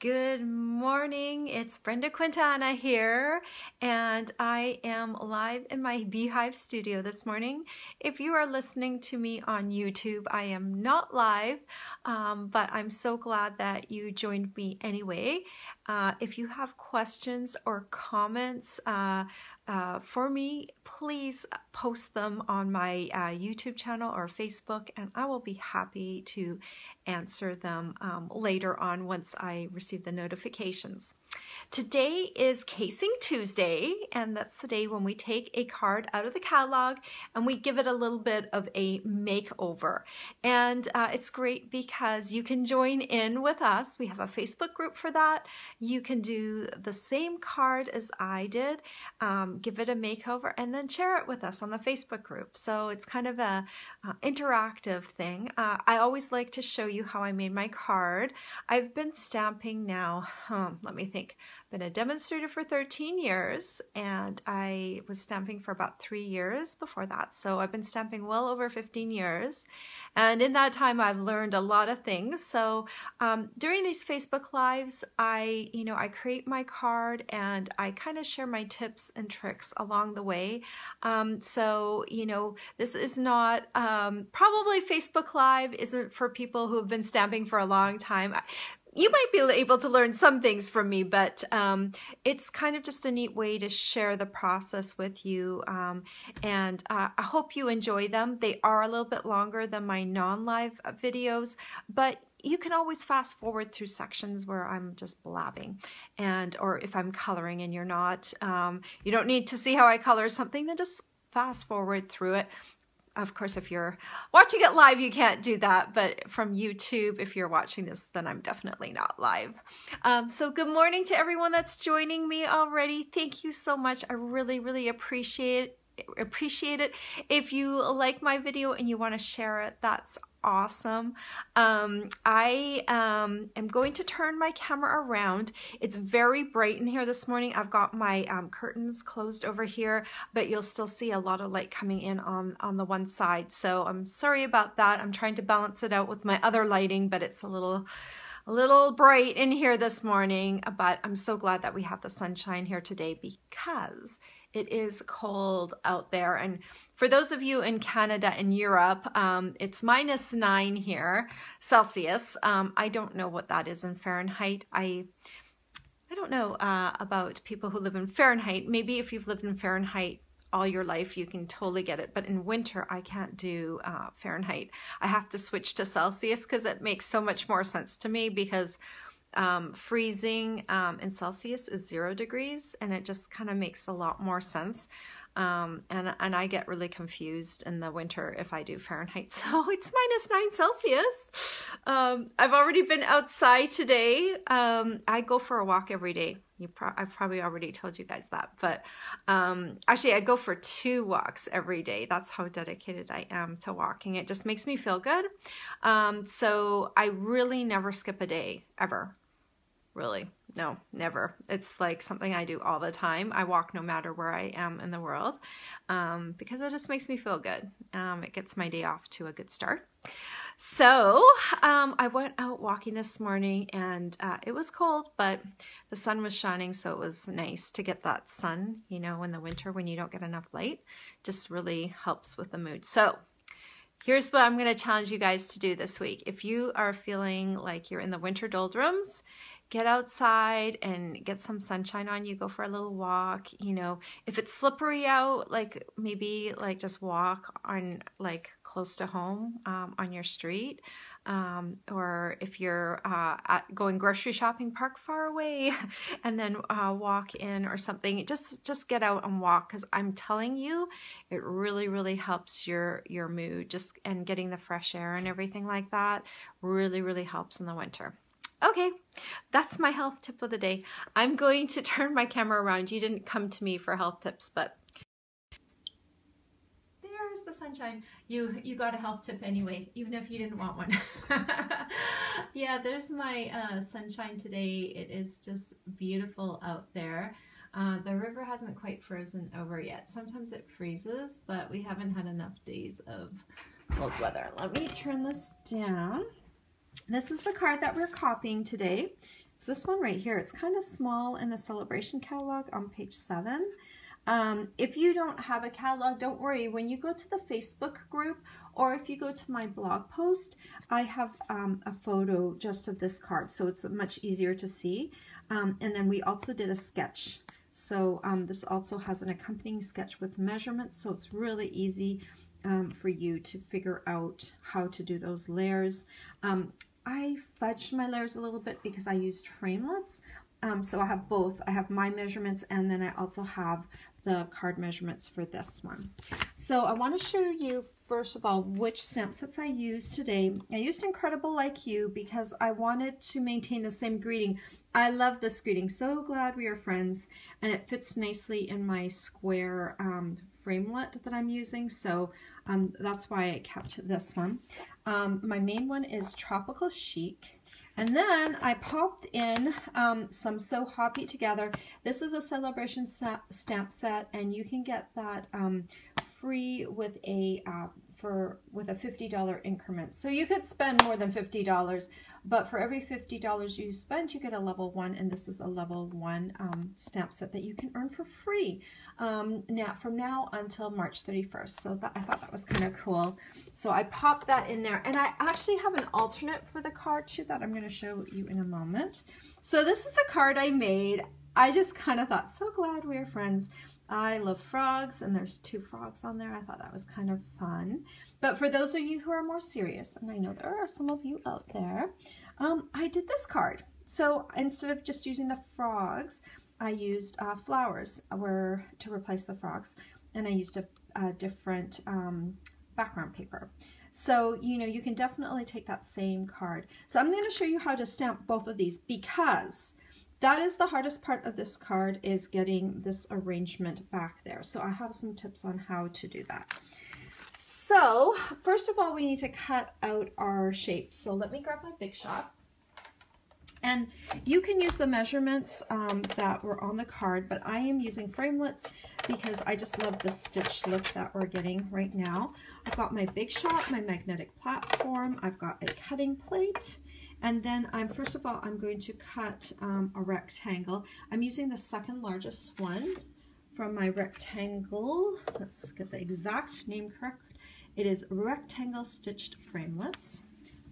Good morning, it's Brenda Quintana here, and I am live in my Beehive studio this morning. If you are listening to me on YouTube, I am not live, but I'm so glad that you joined me anyway. If you have questions or comments for me, please post them on my YouTube channel or Facebook, and I will be happy to answer them later on once I receive the notifications. Today is Casing Tuesday, and that's the day when we take a card out of the catalog and we give it a little bit of a makeover. And it's great because you can join in with us. We have a Facebook group for that. You can do the same card as I did, give it a makeover, and then share it with us on the Facebook group. So it's kind of a interactive thing. I always like to show you how I made my card. I've been stamping now, let me think, been a demonstrator for 13 years, and I was stamping for about 3 years before that. So I've been stamping well over 15 years. And in that time, I've learned a lot of things. So during these Facebook Lives, I create my card and I kind of share my tips and tricks along the way. So, this is not, probably Facebook Live isn't for people who have been stamping for a long time. You might be able to learn some things from me, but it's kind of just a neat way to share the process with you. And I hope you enjoy them. They are a little bit longer than my non-live videos, but you can always fast forward through sections where I'm just blabbing, or if I'm coloring and you're not, you don't need to see how I color something, then just fast forward through it. Of course, if you're watching it live, you can't do that, but from YouTube, if you're watching this, then I'm definitely not live. So good morning to everyone that's joining me already. Thank you so much. I really, really appreciate it. If you like my video and you want to share it, that's awesome. I am going to turn my camera around. It's very bright in here this morning. I've got my curtains closed over here, but you'll still see a lot of light coming in on the one side. So I'm sorry about that. I'm trying to balance it out with my other lighting, but it's a little bright in here this morning. But I'm so glad that we have the sunshine here today because it is cold out there. And for those of you in Canada and Europe, it's -9 here, Celsius. I don't know what that is in Fahrenheit. I don't know about people who live in Fahrenheit. Maybe if you've lived in Fahrenheit all your life, you can totally get it. But in winter, I can't do Fahrenheit. I have to switch to Celsius because it makes so much more sense to me, because freezing in Celsius is 0 degrees, and it just kind of makes a lot more sense. And I get really confused in the winter if I do Fahrenheit. So it's -9 Celsius. I've already been outside today. I go for a walk every day. I've probably already told you guys that, but actually I go for 2 walks every day. That's how dedicated I am to walking. It just makes me feel good. So I really never skip a day, ever. Really, no, never. It's like something I do all the time. I walk no matter where I am in the world, because it just makes me feel good. It gets my day off to a good start. So I went out walking this morning, and it was cold, but the sun was shining, so it was nice to get that sun, in the winter when you don't get enough light. Just really helps with the mood. So here's what I'm going to challenge you guys to do this week. If you are feeling like you're in the winter doldrums, get outside and get some sunshine on you. Go for a little walk. If it's slippery out, maybe just walk on close to home on your street. Or if you're going grocery shopping, park far away and then walk in or something. Just get out and walk, because I'm telling you, it really, really helps your mood. And getting the fresh air and everything like that really, really helps in the winter. Okay, that's my health tip of the day. I'm going to turn my camera around. You didn't come to me for health tips, but there's the sunshine. You got a health tip anyway, even if you didn't want one. Yeah, there's my sunshine today. It is just beautiful out there. The river hasn't quite frozen over yet. Sometimes it freezes, but we haven't had enough days of cold weather. Let me turn this down. This is the card that we're copying today. It's this one right here. It's kind of small in the Sale-a-bration catalog on page 7. If you don't have a catalog, don't worry. When you go to the Facebook group, or if you go to my blog post, I have a photo just of this card, so it's much easier to see. And then we also did a sketch. So this also has an accompanying sketch with measurements, so it's really easy for you to figure out how to do those layers. I fudged my layers a little bit because I used framelits. So I have both. I have my measurements, and then I also have the card measurements for this one. So I want to show you, first of all, which stamp sets I used today. I used Incredible Like You because I wanted to maintain the same greeting. I love this greeting. So glad we are friends. And it fits nicely in my square framelit that I'm using. So that's why I kept this one. My main one is Tropical Chic. And then I popped in some So Hoppy Together. This is a Sale-a-bration stamp set, and you can get that free with a $50 increment. So you could spend more than $50, but for every $50 you spend, you get a level 1, and this is a level 1 stamp set that you can earn for free now from now until March 31st. So I thought that was kind of cool. So I popped that in there, and I actually have an alternate for the card too that I'm going to show you in a moment. So this is the card I made. I just kind of thought, so glad we're friends. I love frogs, and there's 2 frogs on there. I thought that was kind of fun. But for those of you who are more serious, and I know there are some of you out there, I did this card. So instead of just using the frogs, I used flowers to replace the frogs, and I used a different background paper. So, you know, you can definitely take that same card. So I'm going to show you how to stamp both of these, because that is the hardest part of this card, is getting this arrangement back there. So I have some tips on how to do that. So first of all, we need to cut out our shapes. So let me grab my Big Shot. And you can use the measurements that were on the card, but I am using framelits because I just love the stitch look that we're getting right now. I've got my Big Shot, my magnetic platform, I've got a cutting plate, and then first of all, I'm going to cut a rectangle. I'm using the second largest one from my rectangle. Let's get the exact name correct. It is Rectangle Stitched Framelits.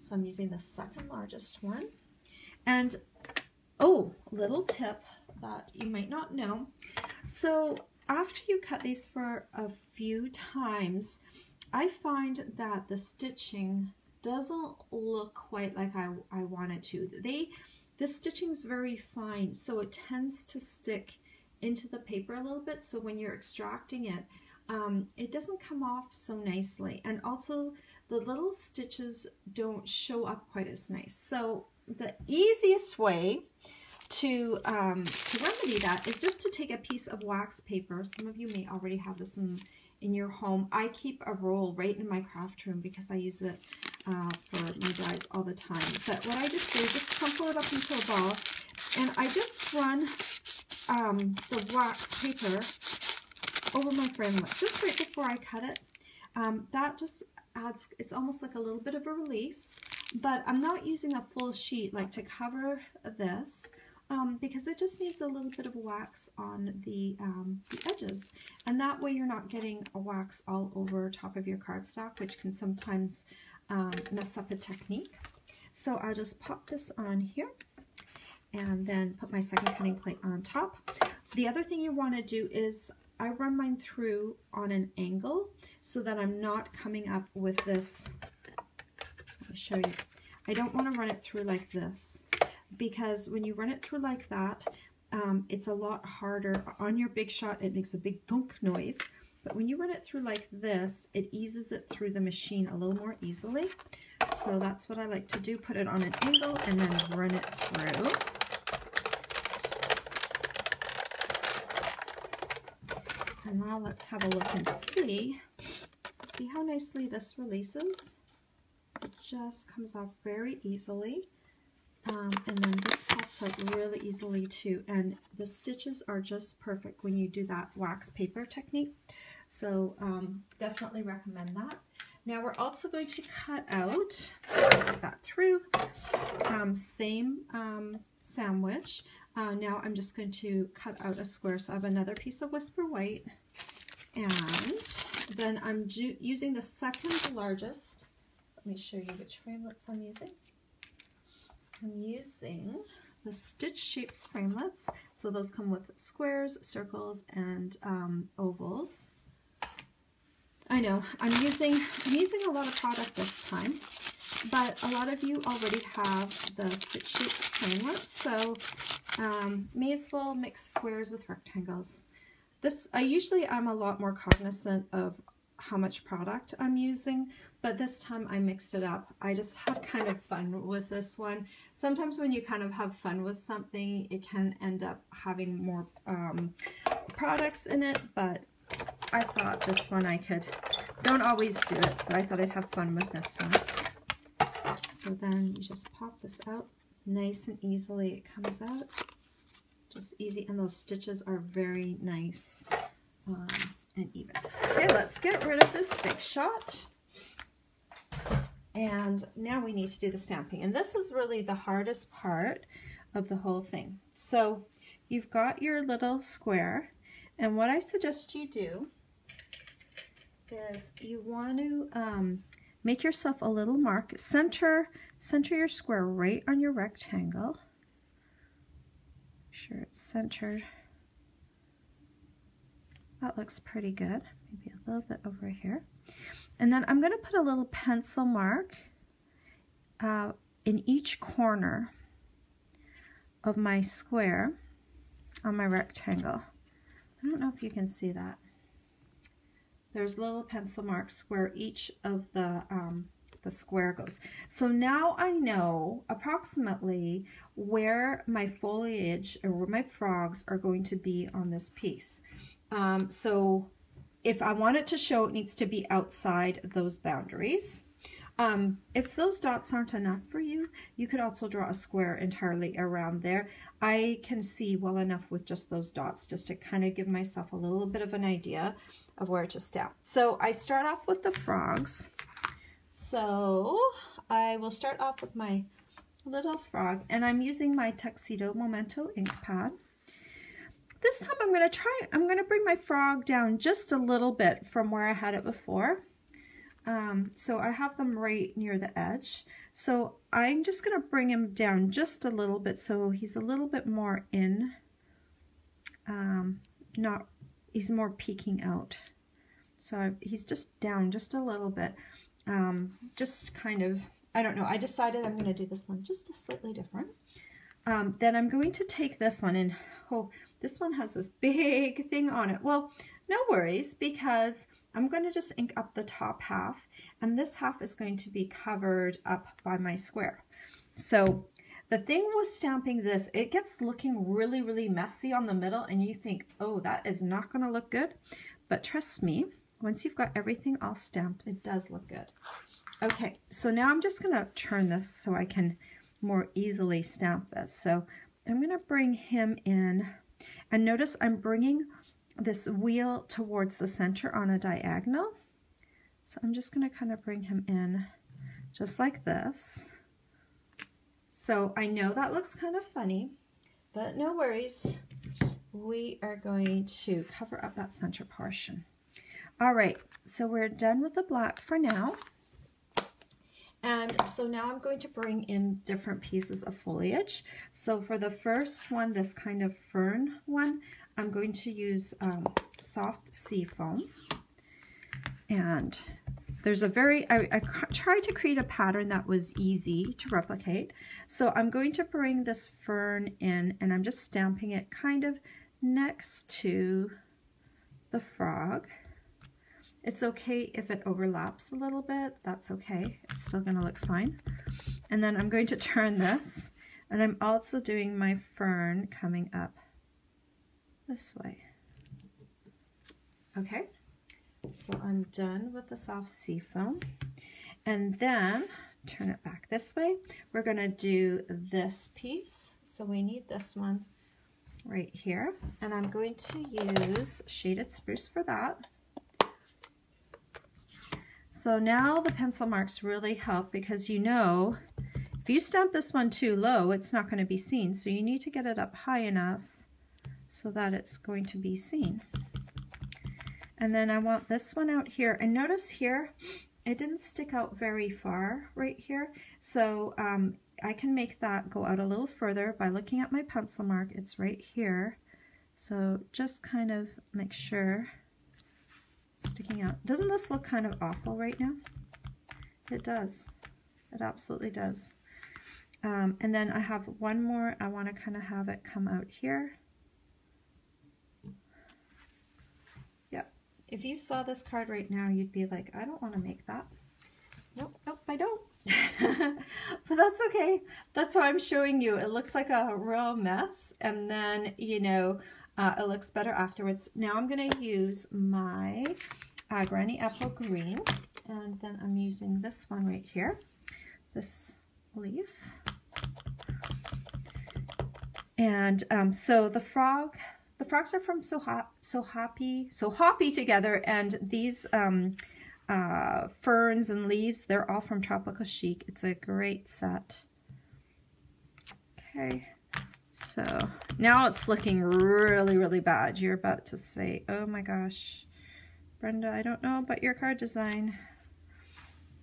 So I'm using the second largest one. And, oh, little tip that you might not know. So after you cut these for a few times, I find that the stitching doesn't look quite like I want it to. The stitching is very fine, so it tends to stick into the paper a little bit. So when you're extracting it, it doesn't come off so nicely. And also the little stitches don't show up quite as nice. So the easiest way to remedy that is just to take a piece of wax paper. Some of you may already have this in your home. I keep a roll right in my craft room because I use it for my dies all the time. But what I just do is just crumple it up into a ball, and I just run the wax paper over my framelit just right before I cut it. That just adds, it's almost like a little bit of a release, but I'm not using a full sheet like to cover this because it just needs a little bit of wax on the edges, and that way you're not getting a wax all over top of your cardstock, which can sometimes mess up a technique. So I'll just pop this on here and then put my second cutting plate on top. The other thing you want to do is I run mine through on an angle so that I'm not coming up with this. I'll show you. I don't want to run it through like this, because when you run it through like that, it's a lot harder. On your Big Shot, it makes a big thunk noise, but when you run it through like this, it eases it through the machine a little more easily. So that's what I like to do, put it on an angle and then run it through. And now let's have a look and see how nicely this releases. It just comes off very easily. And then this pops out really easily too. And the stitches are just perfect when you do that wax paper technique. So definitely recommend that. Now we're also going to cut out, get that through, same sandwich. Now I'm just going to cut out a square. So I have another piece of Whisper White, and then I'm using the second largest. Let me show you which framelits I'm using. I'm using the Stitch Shapes framelits. So those come with squares, circles, and ovals. I know I'm using a lot of product this time, but a lot of you already have the Stitch Shapes framelits, so may as well mix squares with rectangles. I'm a lot more cognizant of how much product I'm using, but this time I mixed it up. I just had kind of fun with this one. Sometimes when you kind of have fun with something, it can end up having more products in it, but I thought this one don't always do it, but I thought I'd have fun with this one. So then you just pop this out nice and easily. It comes out just easy, and those stitches are very nice and even. Okay, let's get rid of this big shot. And now we need to do the stamping. And this is really the hardest part of the whole thing. So you've got your little square, and what I suggest you do is you want to make yourself a little mark. Center your square right on your rectangle. Make sure it's centered. That looks pretty good. Maybe a little bit over here. And then I'm going to put a little pencil mark in each corner of my square on my rectangle. I don't know if you can see that. There's little pencil marks where each of the square goes. So now I know approximately where my foliage or where my frogs are going to be on this piece. So if I want it to show, it needs to be outside those boundaries. If those dots aren't enough for you, you could also draw a square entirely around there. I can see well enough with just those dots just to kind of give myself a little bit of an idea of where to stamp. So I start off with the frogs. So I will start off with my little frog, and I'm using my Tuxedo Memento ink pad. This time I'm going to bring my frog down just a little bit from where I had it before. So I have them right near the edge. So I'm just going to bring him down just a little bit so he's a little bit more in, he's more peeking out. So he's just down just a little bit. Just kind of, I don't know, I decided I'm going to do this one just a slightly different. Then I'm going to take this one, and this one has this big thing on it. Well, no worries, because I'm going to just ink up the top half, and this half is going to be covered up by my square. So the thing with stamping this, it gets looking really, really messy on the middle, and you think, oh, that is not going to look good. But trust me, once you've got everything all stamped, it does look good. Okay, so now I'm just going to turn this so I can more easily stamp this. So I'm going to bring him in, and notice I'm bringing this wheel towards the center on a diagonal. So I'm just going to kind of bring him in just like this. So I know that looks kind of funny, but no worries. We are going to cover up that center portion. All right, so we're done with the black for now. And so now I'm going to bring in different pieces of foliage. So for the first one, this kind of fern one, I'm going to use soft sea foam. And there's a I tried to create a pattern that was easy to replicate. So I'm going to bring this fern in, and I'm just stamping it kind of next to the frog. It's okay if it overlaps a little bit, that's okay. It's still going to look fine. And then I'm going to turn this, and I'm also doing my fern coming up this way. Okay, so I'm done with the soft sea foam. And then turn it back this way. We're going to do this piece. So we need this one right here. And I'm going to use Shaded Spruce for that. So now the pencil marks really help, because you know, if you stamp this one too low, it's not going to be seen. So you need to get it up high enough so that it's going to be seen. And then I want this one out here. And notice here, it didn't stick out very far right here. So I can make that go out a little further by looking at my pencil mark. It's right here. So just kind of make sure it's sticking out. Doesn't this look kind of awful right now? It does. It absolutely does. And then I have one more. I want to kind of have it come out here. Yep. If you saw this card right now, you'd be like, I don't want to make that. Nope, nope, I don't. But that's okay. That's how I'm showing you. It looks like a real mess, and then, you know, it looks better afterwards. Now I'm going to use my Granny Apple Green, and then I'm using this one right here, this leaf. And so the frogs are from So Hoppy together, and these ferns and leaves, they're all from Tropical Chic. It's a great set. Okay, so now it's looking really, really bad. You're about to say, oh my gosh, Brenda, I don't know about your card design.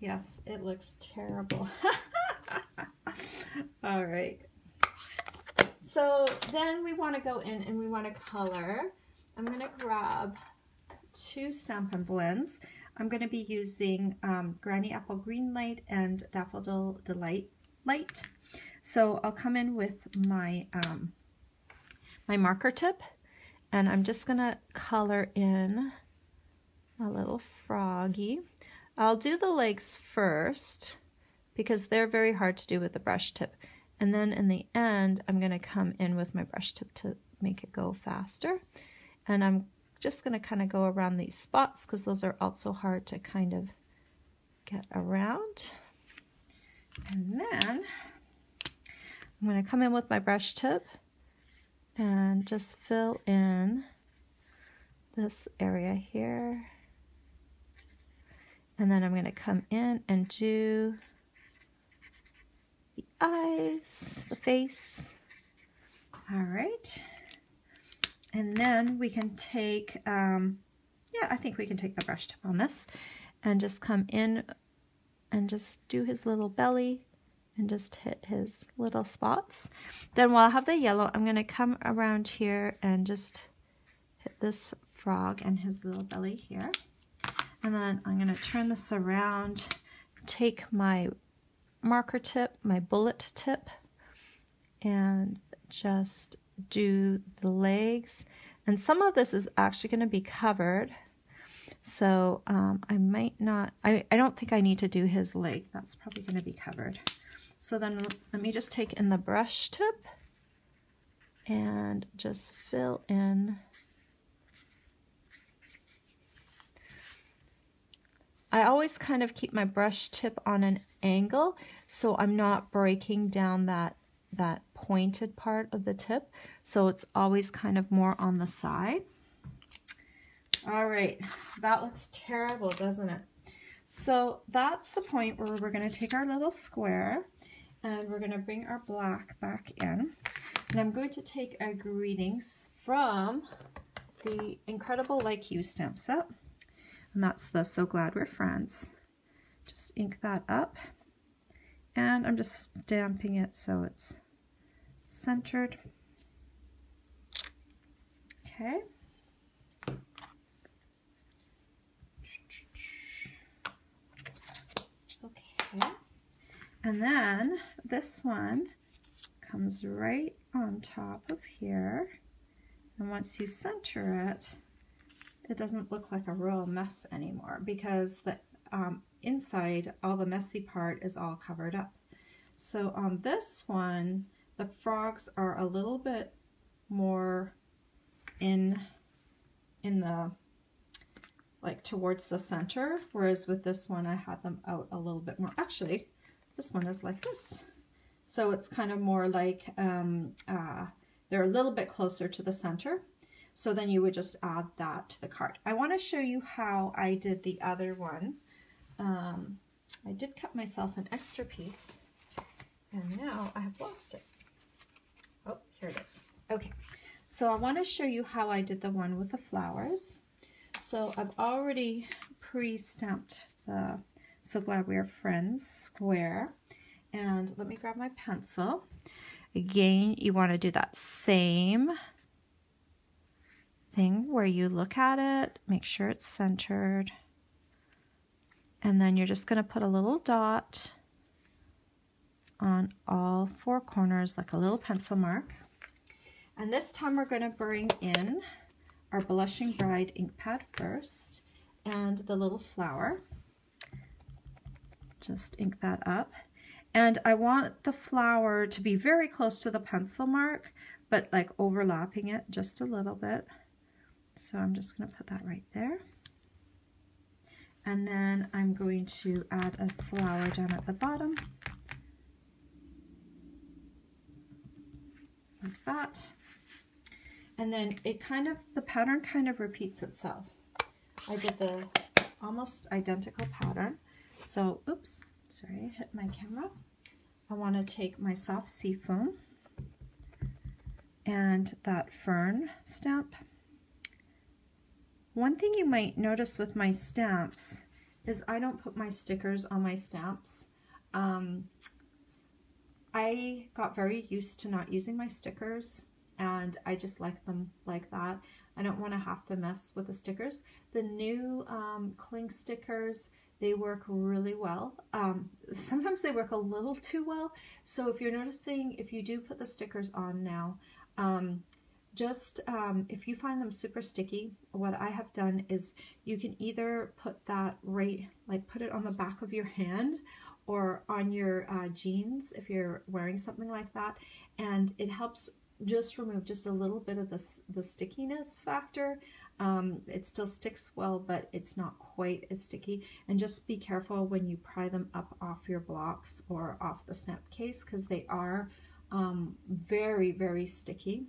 Yes, it looks terrible. All right. So then we want to go in and we want to color. I'm going to grab 2 Stampin' Blends. I'm going to be using Granny Apple Green Light and Daffodil Delight Light. So I'll come in with my my marker tip, and I'm just going to color in a little froggy. I'll do the legs first because they're very hard to do with the brush tip. And then in the end, I'm going to come in with my brush tip to make it go faster. And I'm just going to kind of go around these spots because those are also hard to kind of get around. And then I'm going to come in with my brush tip and just fill in this area here. And then I'm going to come in and do the eyes, the face. All right. And then we can take, yeah, I think we can take the brush tip on this and just come in and just do his little belly and just hit his little spots. Then while I have the yellow, I'm going to come around here and just hit this frog and his little belly here. And then I'm going to turn this around, take my marker tip, my bullet tip, and just do the legs. And some of this is actually going to be covered, so I might not, I don't think I need to do his leg. That's probably going to be covered. So then let me just take in the brush tip and just fill in. I always kind of keep my brush tip on an angle so I'm not breaking down that pointed part of the tip, so it's always kind of more on the side. All right, that looks terrible, doesn't it? So that's the point where we're going to take our little square and we're going to bring our black back in, and I'm going to take our greetings from the Incredible Like You stamp set, and that's the So Glad We're Friends. Just ink that up, and I'm just stamping it so it's centered. Okay. Okay. And then this one comes right on top of here, and once you center it, it doesn't look like a real mess anymore because the inside, all the messy part is all covered up. So on this one, the frogs are a little bit more in the, like towards the center, whereas with this one I had them out a little bit more. Actually, this one is like this. So it's kind of more like they're a little bit closer to the center. So then you would just add that to the card. I want to show you how I did the other one. I did cut myself an extra piece, And now I have lost it. Oh, here it is. Okay, so I want to show you how I did the one with the flowers. So I've already pre-stamped the So Glad We Are Friends square. And let me grab my pencil. Again, you want to do that same thing where you look at it, make sure it's centered. And then you're just going to put a little dot on all four corners, like a little pencil mark. And this time we're going to bring in our Blushing Bride ink pad first and the little flower. Just ink that up. And I want the flower to be very close to the pencil mark, but like overlapping it just a little bit. So I'm just going to put that right there. And then I'm going to add a flower down at the bottom. Like that. And then it the pattern kind of repeats itself. I did the almost identical pattern. So, oops, sorry, I hit my camera. I want to take my soft sea foam and that fern stamp. One thing you might notice with my stamps is I don't put my stickers on my stamps. I got very used to not using my stickers, and I just like them like that. I don't want to have to mess with the stickers. The new cling stickers, they work really well. Sometimes they work a little too well. So if you're noticing, if you do put the stickers on now, if you find them super sticky, what I have done is you can either put that put it on the back of your hand or on your jeans if you're wearing something like that, and it helps just remove just a little bit of the stickiness factor. It still sticks well, but it's not quite as sticky. And just be careful when you pry them up off your blocks or off the snap case, because they are very, very sticky.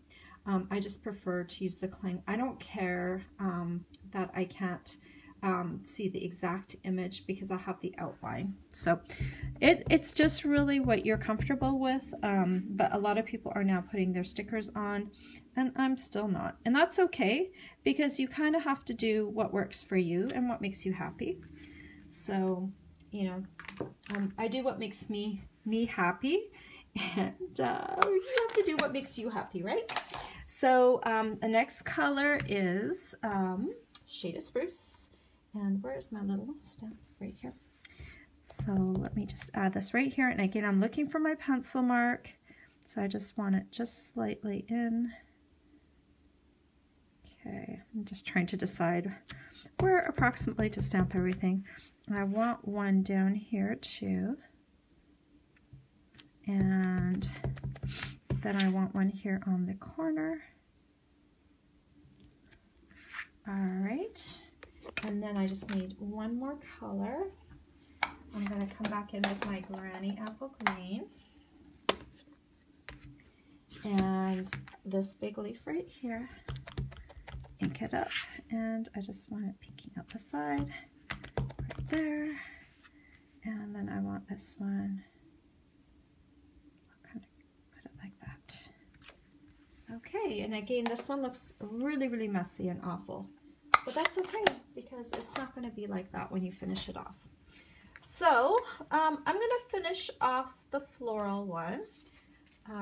I just prefer to use the cling. I don't care that I can't see the exact image because I have the outline. So it's just really what you're comfortable with, but a lot of people are now putting their stickers on, and I'm still not. And that's okay, because you kind of have to do what works for you and what makes you happy. So, you know, I do what makes me happy, and you have to do what makes you happy, right? So the next color is Shade of Spruce. And where's my little stamp? Right here. So let me just add this right here. And again, I'm looking for my pencil mark. So I just want it just slightly in. Okay, I'm just trying to decide where approximately to stamp everything. I want one down here too. And then I want one here on the corner. All right. And then I just need one more color. I'm going to come back in with my Granny Apple Green. And this big leaf right here. Ink it up. And I just want it peeking out the side. Right there. And then I want this one. I'll kind of put it like that. Okay, and again, this one looks really, really messy and awful. But that's okay, because it's not going to be like that when you finish it off. So I'm going to finish off the floral one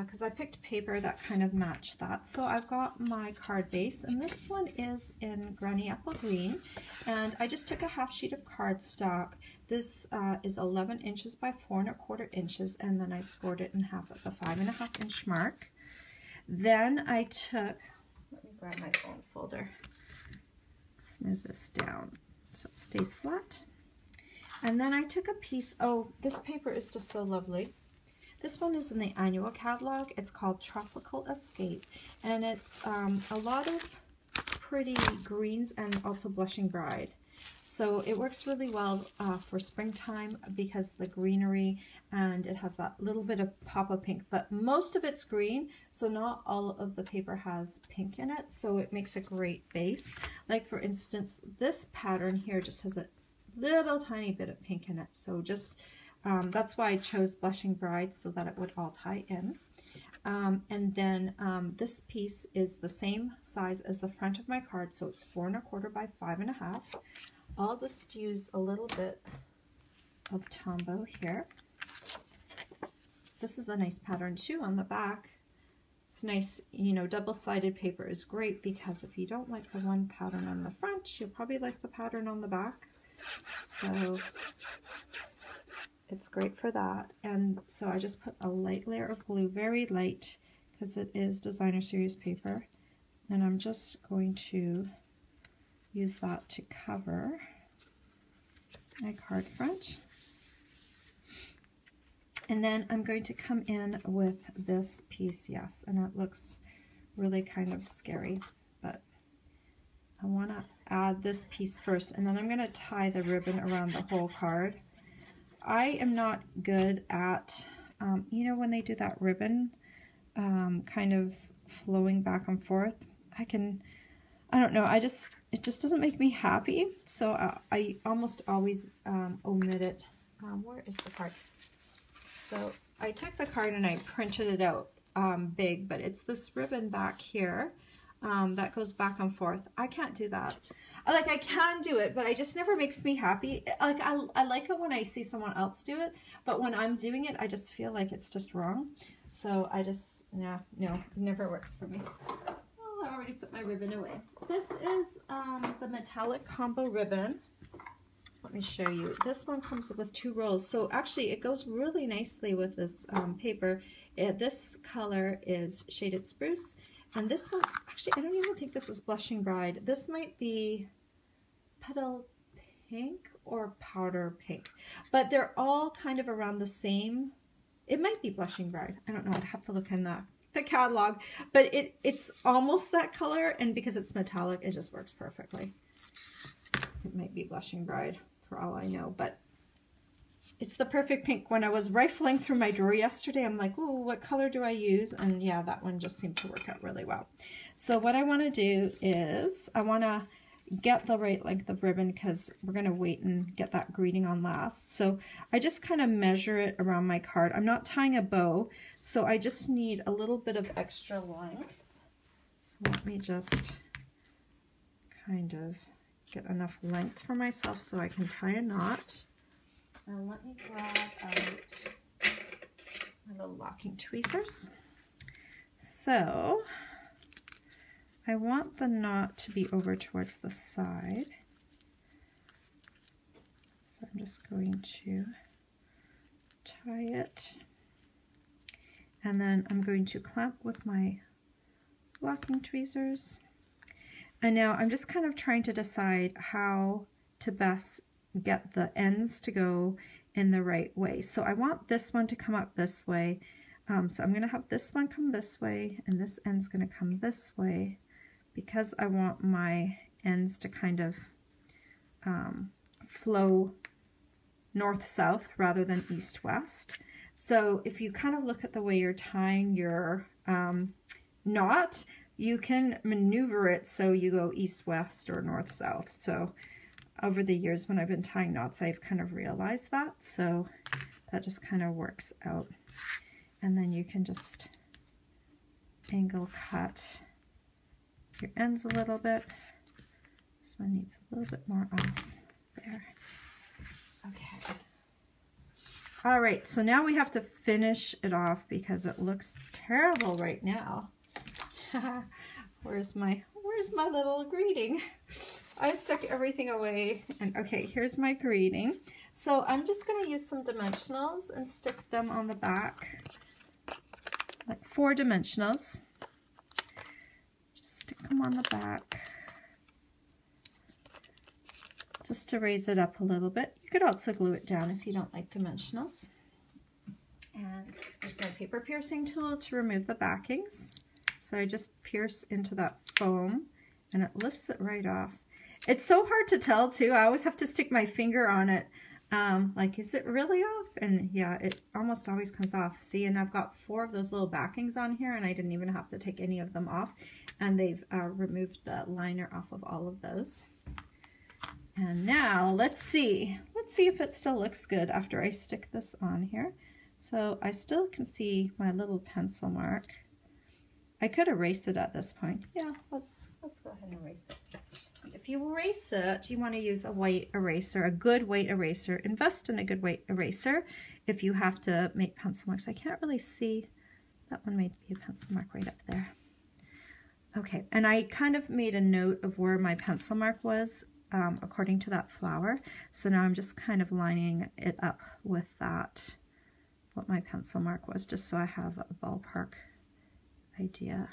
because I picked paper that kind of matched that. So I've got my card base, and this one is in Granny Apple Green, and I just took a half sheet of cardstock. This is 11 inches by 4 1/4 inches, and then I scored it in half at the 5.5 inch mark. Then I took, let me grab my phone folder. Smooth this down so it stays flat. And then I took a piece, oh, this paper is just so lovely. This one is in the annual catalog. It's called Tropical Escape, and it's a lot of pretty greens and also Blushing Bride. So it works really well for springtime because the greenery, and it has that little bit of pop of pink, but most of it's green, so not all of the paper has pink in it, so it makes a great base. Like for instance, this pattern here just has a little tiny bit of pink in it, so just that's why I chose Blushing Bride, so that it would all tie in. And then this piece is the same size as the front of my card, so it's 4 1/4 by 5 1/2. I'll just use a little bit of Tombow here. This is a nice pattern too on the back. It's nice, you know, double-sided paper is great because if you don't like the one pattern on the front, you'll probably like the pattern on the back. So it's great for that. And so I just put a light layer of glue, very light, because it is designer series paper. And I'm just going to use that to cover my card front. And then I'm going to come in with this piece, yes, and it looks really kind of scary, but I want to add this piece first, and then I'm going to tie the ribbon around the whole card. I am not good at, you know, when they do that ribbon kind of flowing back and forth. I don't know, it just doesn't make me happy, so I almost always omit it. Where is the card? So I took the card and I printed it out big, but it's this ribbon back here that goes back and forth. I can't do that. I can do it, but it just never makes me happy. Like I like it when I see someone else do it, but when I'm doing it, I just feel like it's just wrong. So I just, no, it never works for me. Oh, I already put my ribbon away. This is the metallic combo ribbon. Let me show you. This one comes with 2 rolls, so actually it goes really nicely with this paper. This color is Shaded Spruce, and this one, actually I don't even think this is Blushing Bride. This might be Petal Pink or Powder Pink, but they're all kind of around the same. It might be Blushing Bride. I don't know. I'd have to look in the catalog, but it's almost that color, and because it's metallic, it just works perfectly. It might be Blushing Bride for all I know, but it's the perfect pink. When I was rifling through my drawer yesterday, I'm like, oh, what color do I use? And yeah, that one just seemed to work out really well. So what I want to do is I want to get the right length of ribbon because we're going to wait and get that greeting on last. So I just kind of measure it around my card. I'm not tying a bow, so I just need a little bit of extra length. So let me just kind of get enough length for myself so I can tie a knot. And let me grab out my little locking tweezers. So I want the knot to be over towards the side. So I'm just going to tie it. And then I'm going to clamp with my locking tweezers. And now I'm just kind of trying to decide how to best get the ends to go in the right way. So I want this one to come up this way. So I'm going to have this one come this way, and this end's going to come this way because I want my ends to kind of flow north-south rather than east-west. So if you kind of look at the way you're tying your knot, you can maneuver it so you go east-west or north-south. So over the years when I've been tying knots, I've kind of realized that. So that just kind of works out. And then you can just angle cut your ends a little bit. This one needs a little bit more off there. Okay. All right, so now we have to finish it off because it looks terrible right now. Where's my little greeting? I stuck everything away, and okay, here's my greeting. So I'm just going to use some dimensionals and stick them on the back, like 4 dimensionals. Just stick them on the back, just to raise it up a little bit. You could also glue it down if you don't like dimensionals. And there's my paper piercing tool to remove the backings. So I just pierce into that foam and it lifts it right off. It's so hard to tell too. I always have to stick my finger on it. Like, is it really off? And yeah, it almost always comes off. See, and I've got 4 of those little backings on here, and I didn't even have to take any of them off. And they've removed the liner off of all of those. And now let's see if it still looks good after I stick this on here. So I still can see my little pencil mark. I could erase it at this point. Yeah, let's go ahead and erase it. If you erase it, you want to use a white eraser, a good white eraser. Invest in a good white eraser if you have to make pencil marks. I can't really see. That one might be a pencil mark right up there. Okay, and I kind of made a note of where my pencil mark was according to that flower. So now I'm just kind of lining it up with that, what my pencil mark was, just so I have a ballpark idea.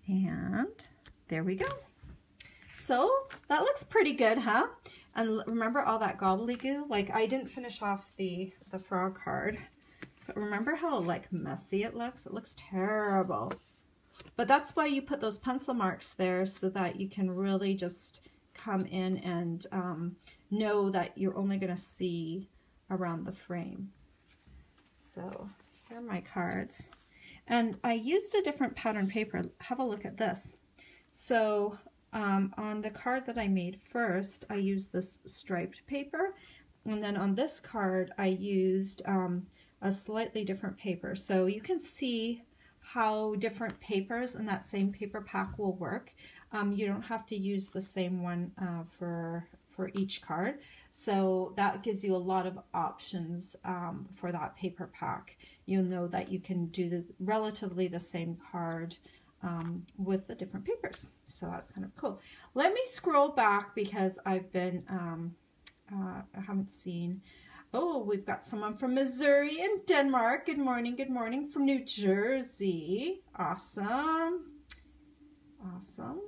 And there we go. So that looks pretty good, huh? And remember all that gobbledygook? Like, I didn't finish off the frog card, but remember how like messy it looks? It looks terrible. But that's why you put those pencil marks there, so that you can really just come in and know that you're only going to see around the frame. So here are my cards. And I used a different pattern paper. Have a look at this. So on the card that I made first, I used this striped paper. And then on this card, I used a slightly different paper. So you can see how different papers in that same paper pack will work. You don't have to use the same one for each card. So that gives you a lot of options for that paper pack. You'll know that you can do relatively the same card with the different papers. So that's kind of cool. Let me scroll back because I've been, I haven't seen, oh, we've got someone from Missouri and Denmark. Good morning, from New Jersey. Awesome. Awesome.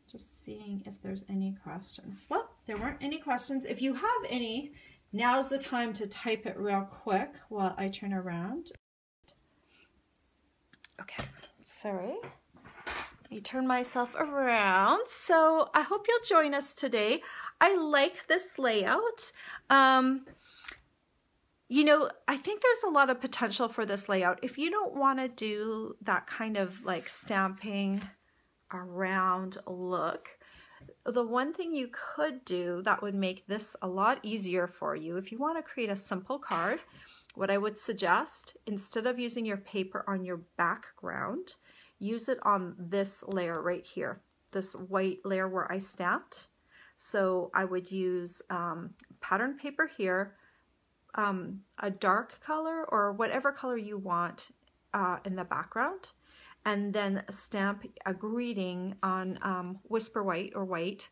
Just seeing if there's any questions. Well, there weren't any questions. If you have any, now's the time to type it real quick while I turn around. Okay, sorry. Let me turn myself around. So I hope you'll join us today. I like this layout. You know, I think there's a lot of potential for this layout. If you don't want to do that kind of like stamping around look, the one thing you could do that would make this a lot easier for you, if you want to create a simple card, what I would suggest, instead of using your paper on your background, use it on this layer right here, this white layer where I stamped. So I would use pattern paper here, a dark color or whatever color you want in the background, and then stamp a greeting on Whisper White or white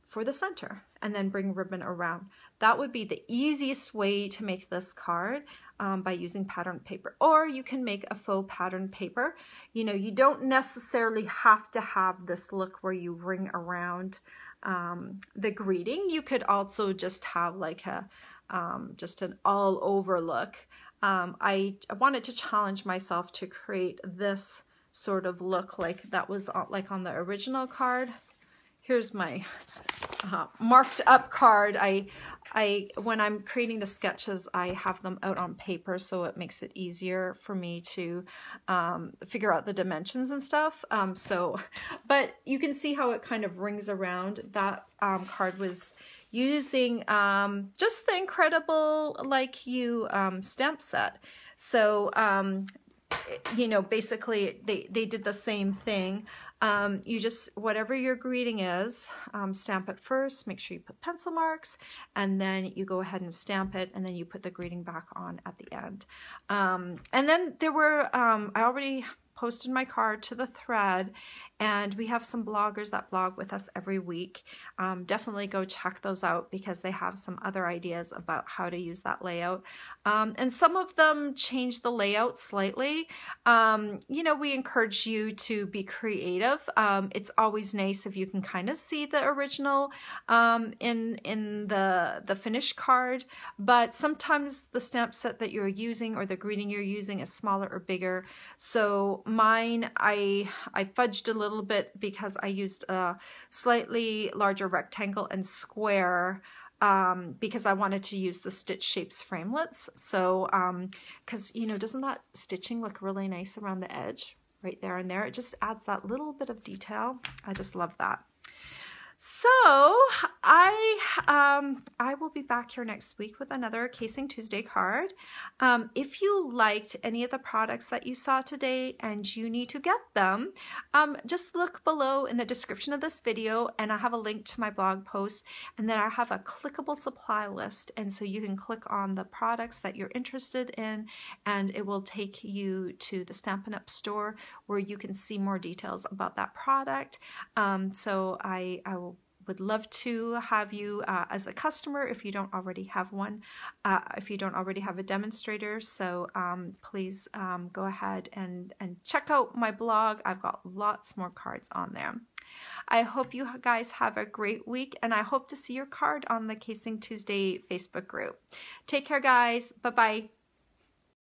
for the center, and then bring ribbon around. That would be the easiest way to make this card by using pattern paper. Or you can make a faux pattern paper. You know, you don't necessarily have to have this look where you ring around the greeting. You could also just have like a just an all over look. I wanted to challenge myself to create this sort of look like that was like on the original card. Here's my marked up card. When I'm creating the sketches, I have them out on paper, so it makes it easier for me to figure out the dimensions and stuff. But you can see how it kind of rings around. That card was using just the Incredible Like You stamp set. So, you know, basically they did the same thing. You just, whatever your greeting is, stamp it first, make sure you put pencil marks, and then you go ahead and stamp it, and then you put the greeting back on at the end. And then there were, I already posted my card to the thread, and we have some bloggers that blog with us every week. Definitely go check those out because they have some other ideas about how to use that layout. And some of them change the layout slightly. You know, we encourage you to be creative. It's always nice if you can kind of see the original in the finished card, but sometimes the stamp set that you're using or the greeting you're using is smaller or bigger. So mine, I fudged a little bit because I used a slightly larger rectangle and square because I wanted to use the Stitch Shapes framelits. So, because, you know, doesn't that stitching look really nice around the edge? right there and there. It just adds that little bit of detail. I just love that. So I will be back here next week with another Casing Tuesday card. If you liked any of the products that you saw today and you need to get them, just look below in the description of this video, and I have a link to my blog post, and then I have a clickable supply list, and so you can click on the products that you're interested in, and it will take you to the Stampin' Up store where you can see more details about that product. So I would love to have you as a customer if you don't already have one, if you don't already have a demonstrator. So please go ahead and check out my blog. I've got lots more cards on there. I hope you guys have a great week, and I hope to see your card on the Casing Tuesday Facebook group. Take care, guys. Bye-bye.